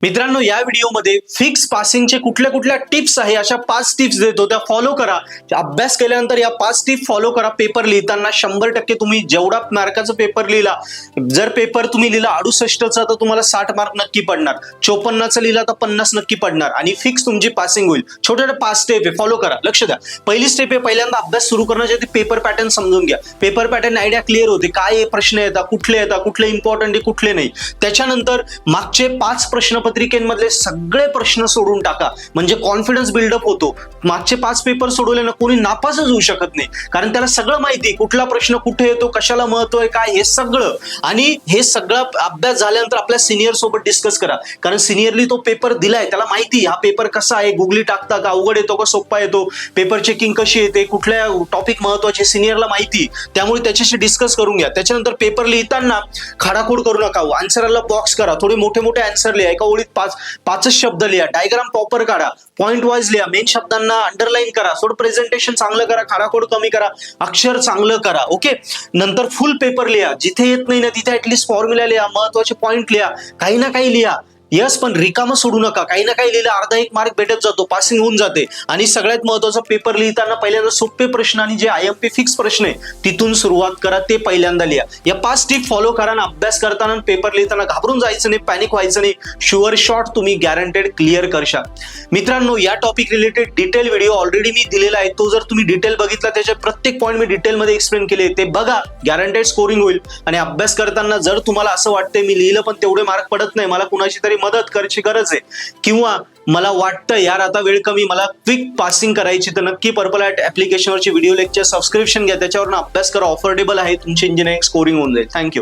मित्रांनो, या व्हिडिओमध्ये फिक्स पासिंगचे कुठल्या टिप्स आहे अशा 5 टिप्स देतो, त्या फॉलो करा. अभ्यास केल्यानंतर या 5 टिप फॉलो करा. पेपर लिहिताना 100% तुम्ही जेवढा मार्काचा पेपर लिहिला, जर पेपर तुम्ही लिहिला 68चा तर तुम्हाला 60 मार्क नक्की पडणार, 54चा लिहिला तर 50 नक्की पडणार आणि फिक्स तुमची पासिंग होईल. छोटे 5 स्टेप आहे, फॉलो करा. लक्ष द्या. पहिली स्टेप आहे, पहिल्यांदा अभ्यास सुरू करण्याच्या आधी पेपर पॅटर्न समजून घ्या. पेपर पॅटर्न आयडिया क्लिअर होते, काय प्रश्न येतात, कुठले इम्पॉर्टंट आहे, कुठले नाही. त्याच्यानंतर मागचे 5 प्रश्नपत्रिकेमधले सगळे प्रश्न सोडून टाका, म्हणजे कॉन्फिडन्स बिल्डअप होतो. मागचे 5 पेपर सोडवले ना, कोणी नापासच होऊ शकत नाही, कारण त्याला सगळं माहिती, कुठला प्रश्न कुठे येतो, कशाला महत्व आहे, काय हे सगळं. आणि हे सगळं अभ्यास झाल्यानंतर आपल्या सिनियर सोबत डिस्कस करा, कारण सिनियरली तो पेपर दिलाय, त्याला माहिती हा पेपर कसा आहे, गुगली टाकता का, अवघड येतो का, सोपा येतो, पेपर चेकिंग कशी येते, कुठल्या टॉपिक महत्वाचे, सिनियरला माहिती, त्यामुळे त्याच्याशी डिस्कस करून घ्या. त्याच्यानंतर पेपर लिहिताना खाडाखोड करू नका, आन्सरला बॉक्स करा, थोडे मोठे आन्सर लिहा, एका ओळीत 5च शब्द लिहा, डायग्राम प्रॉपर काढा, पॉइंट वाईज लिहा, मेन शब्दांना अंडरलाईन करा, थोडं प्रेझेंटेशन चांगलं करा, खाडाखोड कमी करा, अक्षर चांगलं करा. ओके. नंतर फुल पेपर लिहा, जिथे येत नाही ना तिथे ऍटलीस्ट फॉर्म्युला लिहा, महत्वाचे पॉइंट लिहा, काही ना काही लिहा. यस, पण रिकामं सोडू नका. काही ना काही लिहिलं, अर्धा 1 मार्क भेटत जातो, पासिंग होऊन जाते. आणि सगळ्यात महत्वाचा, पेपर लिहिताना पहिल्यांदा सोपे प्रश्न आणि जे IMP फिक्स प्रश्न आहे तिथून सुरुवात करा, ते पहिल्यांदा लिहा. या 5 टिप फॉलो करा आणि अभ्यास करताना पेपर लिहिताना घाबरून जायचं नाही, पॅनिक व्हायचं नाही. शुअर शॉट तुम्ही गॅरंटेड क्लिअर करशाल. मित्रांनो, या topic related detail video already मी दिलेला आहे, तो जर तुम्ही डिटेल बघितला, त्याचे प्रत्येक पॉईंट मी डिटेलमध्ये एक्सप्लेन केले, ते बघा. गॅरंटेड स्कोरिंग होईल. आणि अभ्यास करताना जर तुम्हाला असं वाटतंय मी लिहिलं पण तेवढे मार्क पडत नाही, मला कुणाची तरी मदत करायची गरज आहे, किंवा मला वाटतं यार आता वेळ कमी, मला क्विक पासिंग करायची, तर नक्की पर्पल आर्ट ऍप्लिकेशनवरची व्हिडिओ लेक्चर सबस्क्रिप्शन घ्या, त्याच्यावरून अभ्यास करा. ऑफर्डेबल आहे, तुमची इंजिनिअरिंग स्कोरिंग होऊन जाईल. थँक्यू.